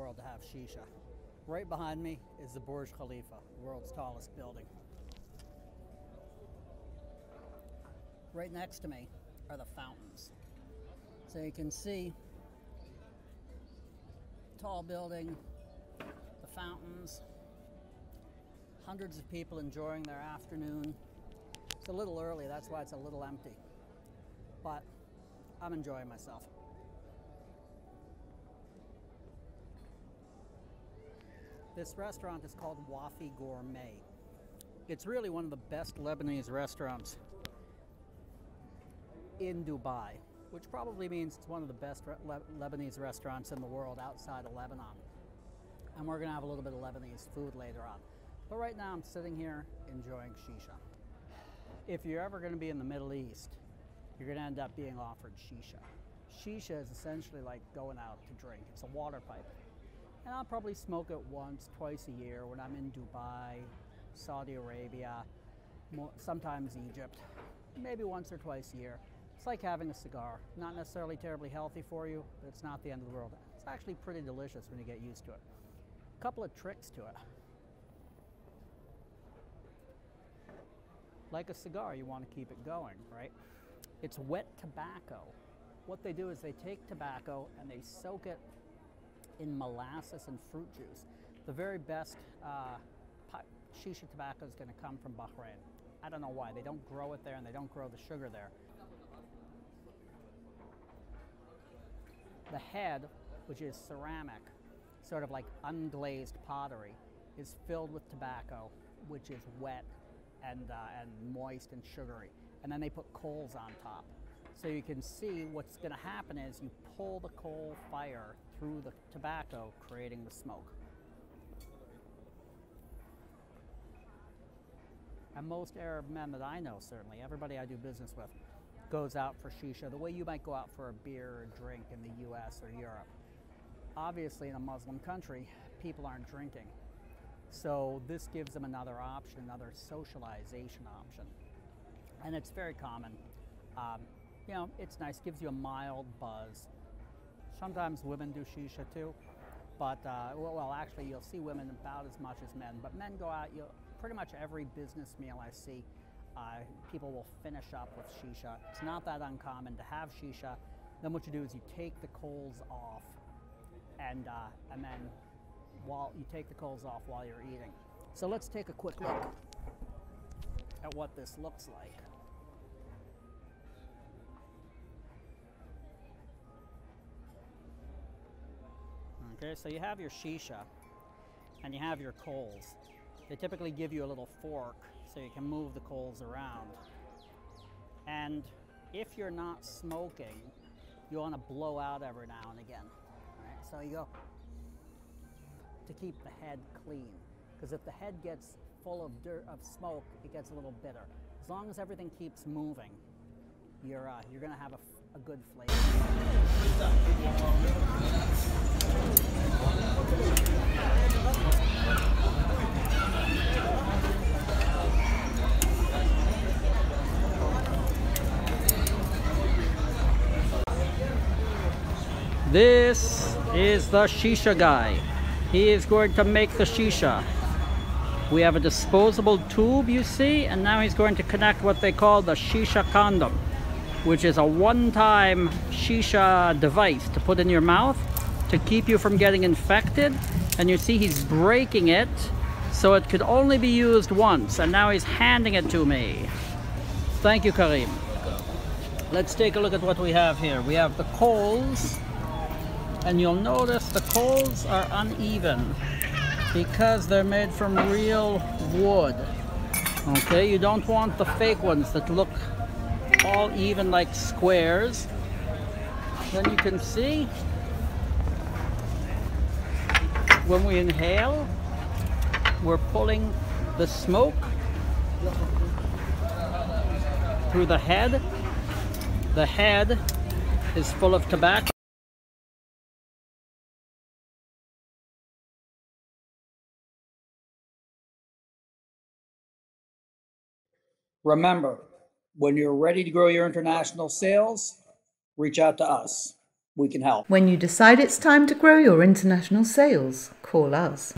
world to have shisha. Right behind me is the Burj Khalifa, the world's tallest building. Right next to me are the fountains. So you can see tall building, the fountains, hundreds of people enjoying their afternoon. It's a little early, that's why it's a little empty, but I'm enjoying myself. This restaurant is called Wafi Gourmet. It's really one of the best Lebanese restaurants in Dubai, which probably means it's one of the best Lebanese restaurants in the world outside of Lebanon. And we're gonna have a little bit of Lebanese food later on. But right now I'm sitting here enjoying shisha. If you're ever gonna be in the Middle East, you're gonna end up being offered shisha. Shisha is essentially like going out to drink. It's a water pipe. And I'll probably smoke it once, twice a year when I'm in Dubai, Saudi Arabia, sometimes Egypt, maybe once or twice a year. It's like having a cigar. Not necessarily terribly healthy for you, but it's not the end of the world. It's actually pretty delicious when you get used to it. A couple of tricks to it. Like a cigar, you want to keep it going, right? It's wet tobacco. What they do is they take tobacco and they soak it in molasses and fruit juice. The very best shisha tobacco is going to come from Bahrain. I don't know why. They don't grow it there and they don't grow the sugar there. The head, which is ceramic, sort of like unglazed pottery, is filled with tobacco, which is wet and moist and sugary. And then they put coals on top. So you can see what's going to happen is you pull the coal fire through the tobacco, creating the smoke. And most Arab men that I know, certainly, everybody I do business with, goes out for shisha the way you might go out for a beer or a drink in the US or Europe. Obviously, in a Muslim country, people aren't drinking. So this gives them another option, another socialization option. And it's very common. You know, it's nice, gives you a mild buzz. Sometimes women do shisha too, but well, actually you'll see women about as much as men, but men go out, pretty much every business meal I see, people will finish up with shisha. It's not that uncommon to have shisha. Then what you do is you take the coals off, and then while you take the coals off while you're eating. So let's take a quick look at what this looks like. Okay, so you have your shisha and you have your coals. They typically give you a little fork so you can move the coals around. And if you're not smoking, you want to blow out every now and again. Right? So you go to keep the head clean, because if the head gets full of dirt, of smoke, it gets a little bitter. As long as everything keeps moving, you're going to have a good flavor. This is the shisha guy. He is going to make the shisha. We have a disposable tube, you see, and now he's going to connect what they call the shisha condom, which is a one-time shisha device to put in your mouth to keep you from getting infected. And you see he's breaking it, so it could only be used once, and now he's handing it to me. Thank you, Karim. Let's take a look at what we have here. We have the coals, and you'll notice the coals are uneven because they're made from real wood. Okay, you don't want the fake ones that look all even like squares. Then you can see when we inhale, we're pulling the smoke through the head. The head is full of tobacco. Remember, when you're ready to grow your international sales, reach out to us. we can help. When you decide it's time to grow your international sales, call us.